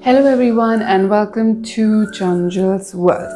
Hello everyone and welcome to Chanjal's World.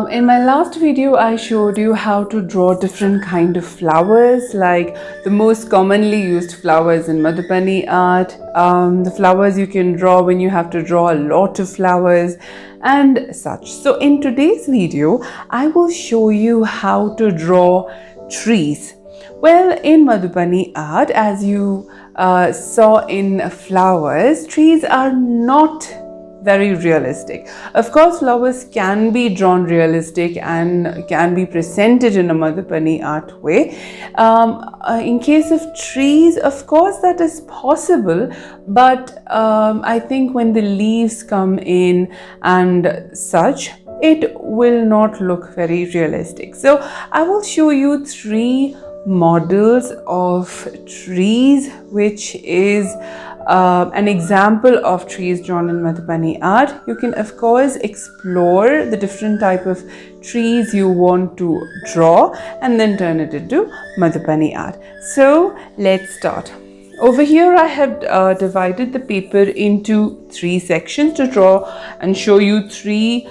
In my last video I showed you how to draw different kind of flowers, like the most commonly used flowers in Madhubani art, the flowers you can draw when you have to draw a lot of flowers and such. So in today's video I will show you how to draw trees. Well, in Madhubani art, as you saw in flowers, trees are not very realistic. Of course, flowers can be drawn realistic and can be presented in a Madhubani art way. In case of trees, of course, that is possible, but I think when the leaves come in and such, it will not look very realistic. So I will show you three models of trees, which is an example of trees drawn in Madhubani art. You can of course explore the different type of trees you want to draw and then turn it into Madhubani art. So let's start. Over here I have divided the paper into three sections to draw and show you three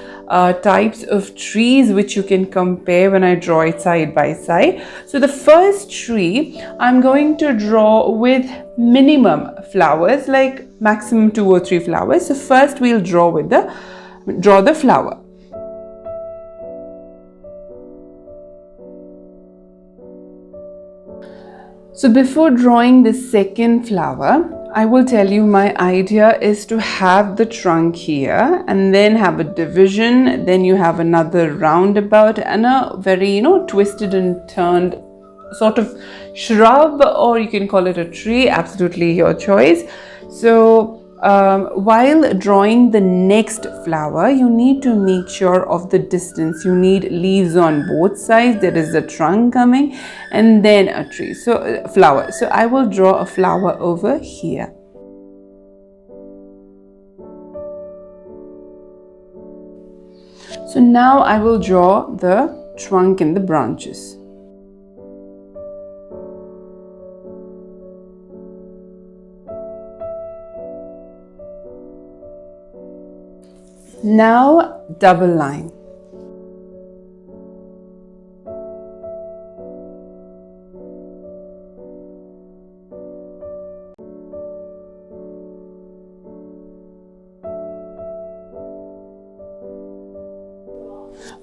types of trees which you can compare when I draw it side by side. So the first tree I'm going to draw with minimum flowers, like maximum 2 or 3 flowers. So first we'll draw the flower. So before drawing the second flower, I will tell you my idea is to have the trunk here and then have a division, then you have another roundabout and a very, twisted and turned sort of shrub, or you can call it a tree, absolutely your choice. So while drawing the next flower, you need to make sure of the distance. You need leaves on both sides. There is a trunk coming and then a tree. So flower. So I will draw a flower over here. So now I will draw the trunk and the branches. Now double line.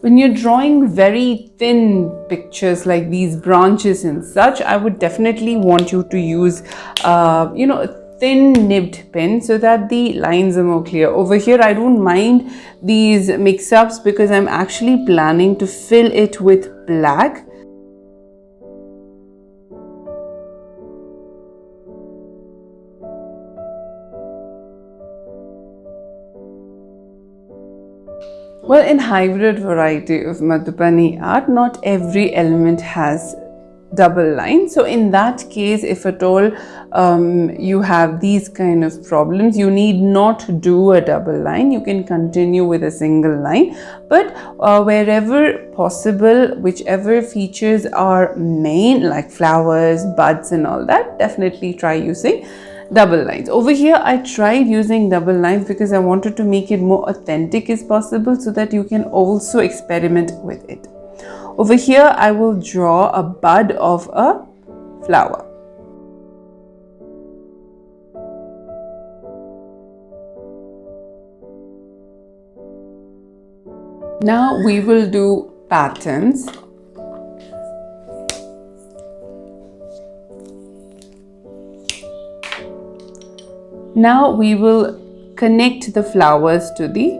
When you're drawing very thin pictures like these branches and such, I would definitely want you to use a thin nibbed pen so that the lines are more clear. Over here I don't mind these mix-ups because I'm actually planning to fill it with black. Well, in hybrid variety of Madhubani art, not every element has double line. So in that case, if at all you have these kind of problems, you need not do a double line. You can continue with a single line, but wherever possible, whichever features are main, like flowers, buds and all that, definitely try using double lines. Over here I tried using double lines because I wanted to make it more authentic as possible so that you can also experiment with it. Over here I will draw a bud of a flower. Now we will do patterns. Now we will connect the flowers to the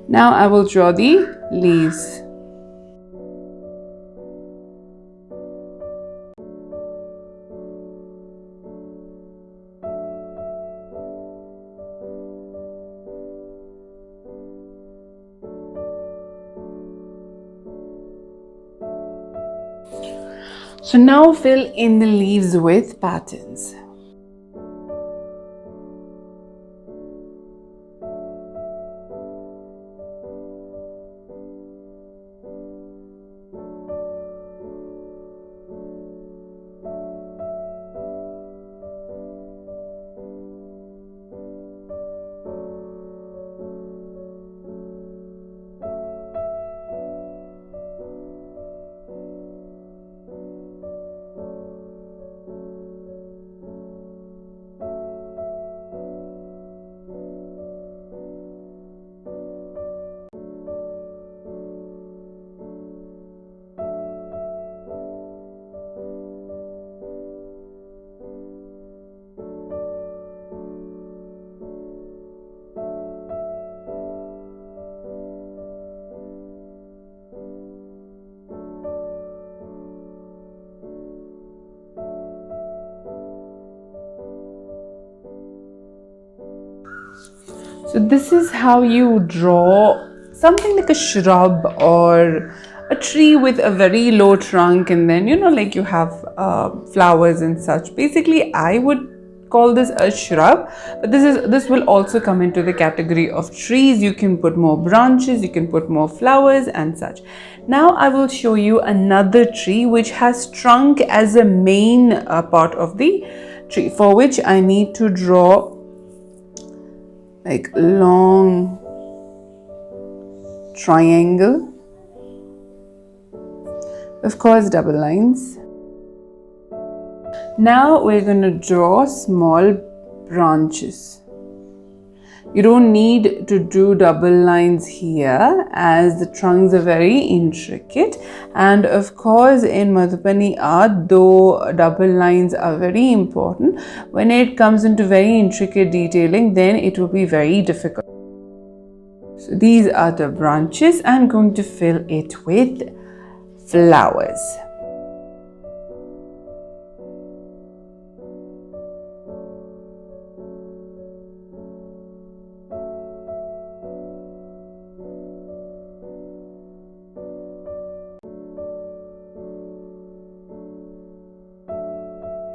Now I will draw the leaves. So now fill in the leaves with patterns. So this is how you draw something like a shrub or a tree with a very low trunk, and then like you have flowers and such. Basically, I would call this a shrub, but this will also come into the category of trees. You can put more branches, you can put more flowers and such. Now I will show you another tree which has trunk as a main part of the tree, for which I need to draw like long triangle, of course double lines. Now we're going to draw small branches. You don't need to do double lines here as the trunks are very intricate, and of course in Madhubani art, though double lines are very important, when it comes into very intricate detailing, then it will be very difficult. So these are the branches. I'm going to fill it with flowers.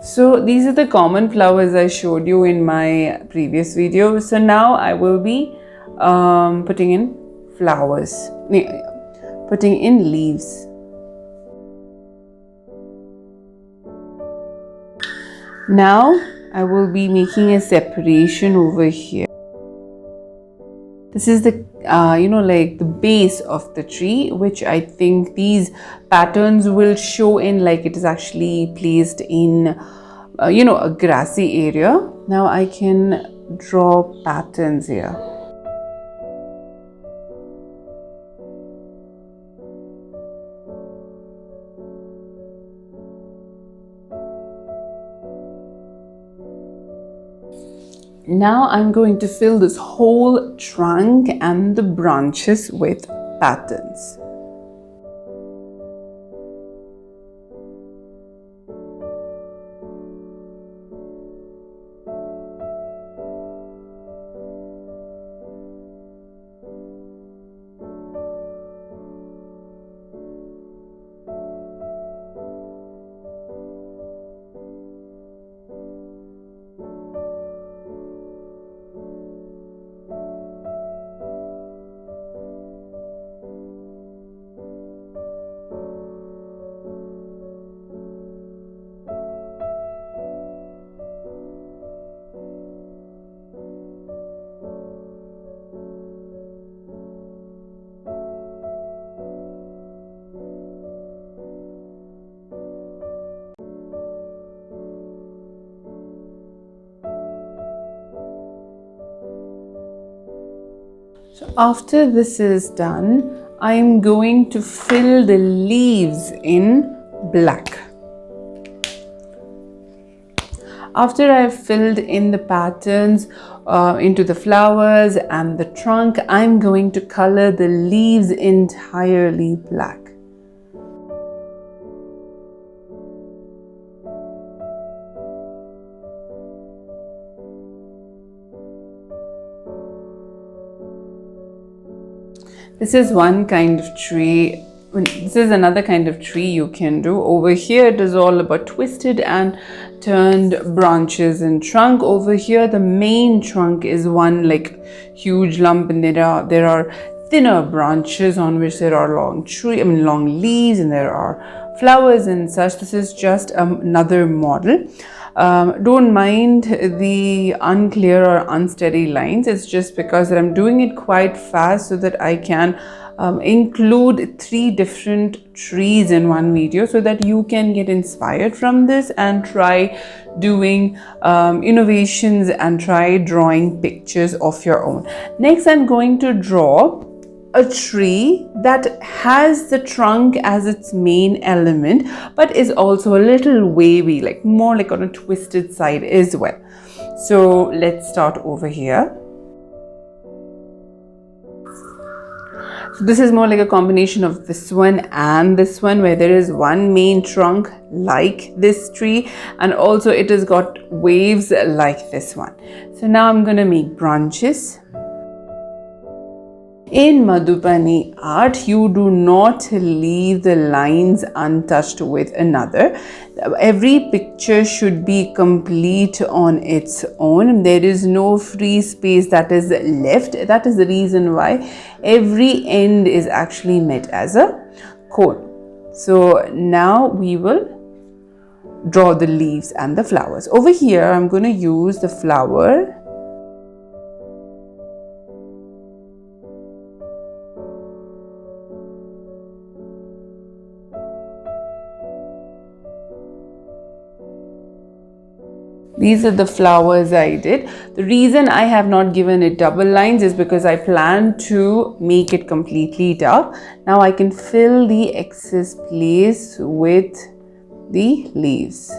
So these are the common flowers I showed you in my previous video. So now I will be putting in flowers, putting in leaves. Now I will be making a separation over here. This is the like the base of the tree, which I think these patterns will show in, like it is actually placed in a grassy area. Now I can draw patterns here. Now I'm going to fill this whole trunk and the branches with patterns. So after this is done, I'm going to fill the leaves in black. After I've filled in the patterns into the flowers and the trunk, I'm going to color the leaves entirely black. This is one kind of tree. This is another kind of tree you can do. Over here it is all about twisted and turned branches and trunk. Over here the main trunk is one like huge lump, and there are thinner branches on which there are long leaves, and there are flowers and such. This is just another model. Don't mind the unclear or unsteady lines. It's just because I'm doing it quite fast so that I can include 3 different trees in one video, so that you can get inspired from this and try doing innovations and try drawing pictures of your own. Next, I'm going to draw a tree that has the trunk as its main element, but is also a little wavy, like more like on a twisted side as well. So let's start over here. So this is more like a combination of this one and this one, where there is one main trunk like this tree, and also it has got waves like this one. So now I'm going to make branches. In Madhubani art, you do not leave the lines untouched with another. Every picture should be complete on its own. There is no free space that is left. That is the reason why every end is actually met as a cone. So now we will draw the leaves and the flowers. Over here, I'm going to use the flower. These are the flowers I did. The reason I have not given it double lines is because I plan to make it completely dark. Now I can fill the excess place with the leaves.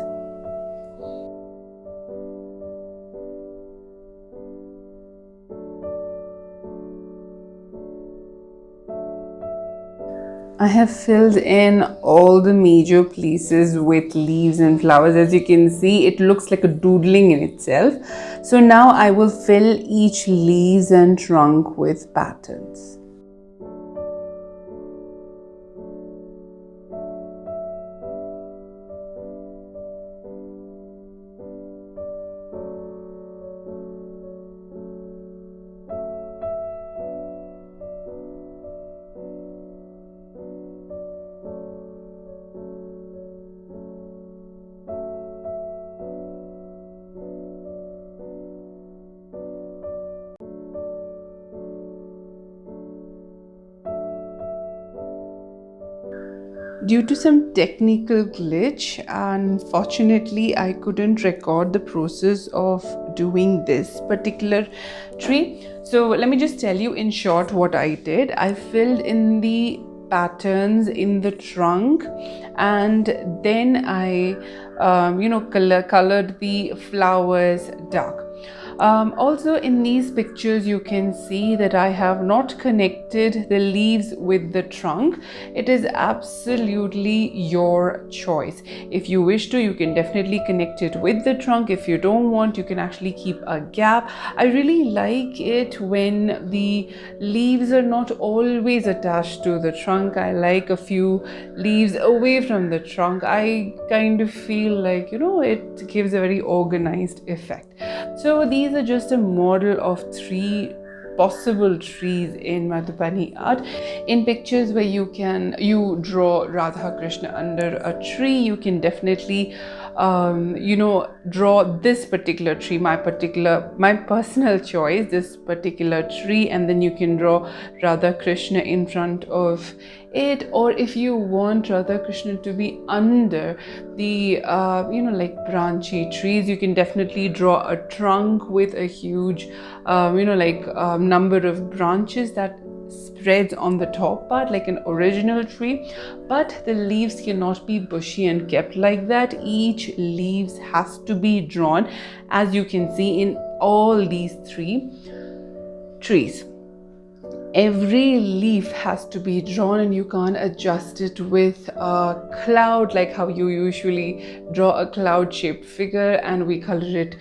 I have filled in all the major places with leaves and flowers. As you can see, it looks like a doodling in itself. So now I will fill each leaves and trunk with patterns. Due to some technical glitch, unfortunately, I couldn't record the process of doing this particular tree. So let me just tell you in short what I did. I filled in the patterns in the trunk, and then I colored the flowers dark. Also in these pictures you can see that I have not connected the leaves with the trunk. It is absolutely your choice. If you wish to, you can definitely connect it with the trunk. If you don't want, you can actually keep a gap. I really like it when the leaves are not always attached to the trunk. I like a few leaves away from the trunk. I kind of feel like, it gives a very organized effect. So these are just a model of 3 possible trees in Madhubani art. In pictures where you draw Radha Krishna under a tree, you can definitely draw this particular tree, my personal choice, this particular tree, and then you can draw Radha Krishna in front of it. Or if you want Radha Krishna to be under the like branchy trees, you can definitely draw a trunk with a huge number of branches that spreads on the top part like an original tree. But the leaves cannot be bushy and kept like that. Each leaves has to be drawn, as you can see in all these 3 trees. Every leaf has to be drawn, and you can't adjust it with a cloud like how you usually draw a cloud shaped figure and we color it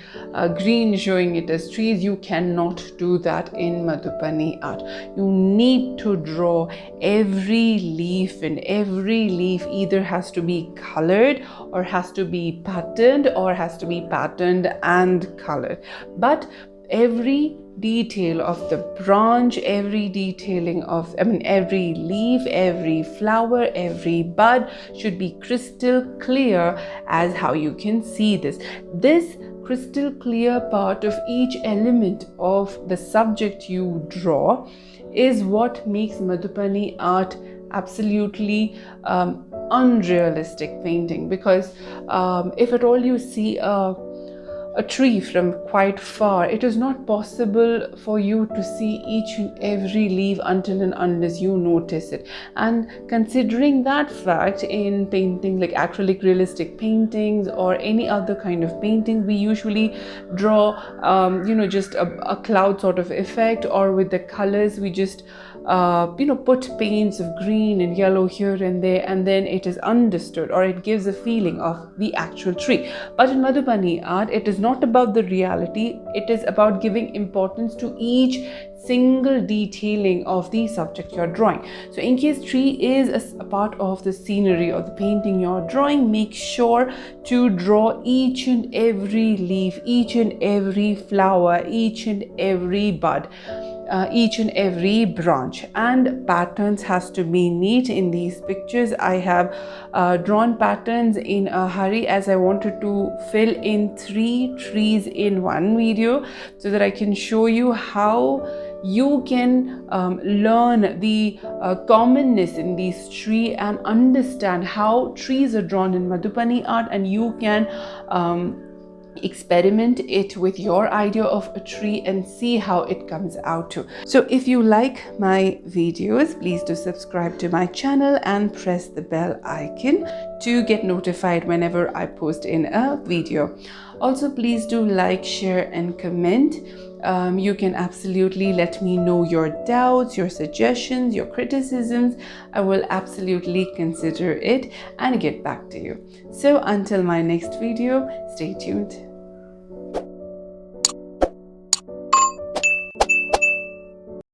green, showing it as trees. You cannot do that in Madhubani art. You need to draw every leaf, and every leaf either has to be colored or has to be patterned or has to be patterned and colored. But every detail of the branch, every detailing of, every leaf, every flower, every bud should be crystal clear, as how you can see this. This crystal clear part of each element of the subject you draw is what makes Madhubani art absolutely unrealistic painting. Because if at all you see a tree from quite far, it is not possible for you to see each and every leaf until and unless you notice it. And considering that fact, in painting like acrylic realistic paintings or any other kind of painting, we usually draw just a cloud sort of effect, or with the colors we just put paints of green and yellow here and there, and then it is understood, or it gives a feeling of the actual tree. But in Madhubani art, it is not about the reality. It is about giving importance to each single detailing of the subject you're drawing. So in case tree is a part of the scenery or the painting you're drawing, make sure to draw each and every leaf, each and every flower, each and every bud, each and every branch, and patterns has to be neat in these pictures. I have drawn patterns in a hurry as I wanted to fill in 3 trees in one video so that I can show you how you can learn the commonness in these trees and understand how trees are drawn in Madhubani art, and you can experiment it with your idea of a tree and see how it comes out too. So if you like my videos, please do subscribe to my channel and press the bell icon to get notified whenever I post in a video. Also, please do like, share and comment. You can absolutely let me know your doubts, your suggestions, your criticisms. I will absolutely consider it and get back to you. So until my next video, stay tuned.